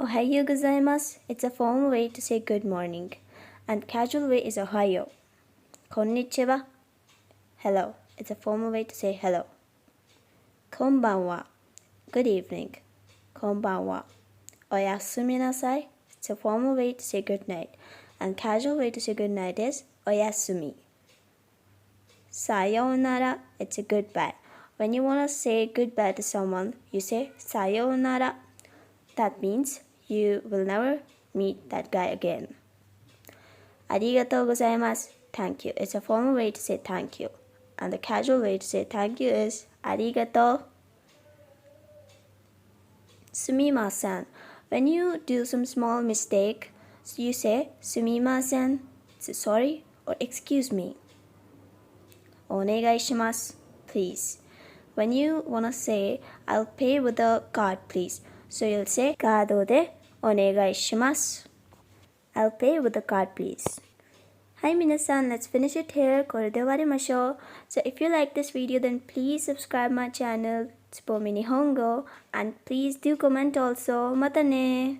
おはようございます。It's a formal way to say good morning. And casual way is おはよう。こんにちは。Hello. It's a formal way to say hello. こんばんは。Good evening. こんばんは。おやすみなさい。It's a formal way to say good night. And casual way to say good night is おやすみ。さようなら It's a goodbye. When you want to say goodbye to someone, you say さようなら. That means you will never meet that guy again. ありがとうございます Thank you. It's a formal way to say thank you. And the casual way to say thank you is ありがとう。すみません When you do some small mistake, you say すみません It's sorry or excuse me. お願いします Please. When you wanna say I'll pay with a card please, so you'll say カードでお願いします I'll pay with a card please. はい皆さん Let's finish it here. これで終わりましょう So if you like this video then please subscribe my channel. Support me Nihongo and please do comment also. またね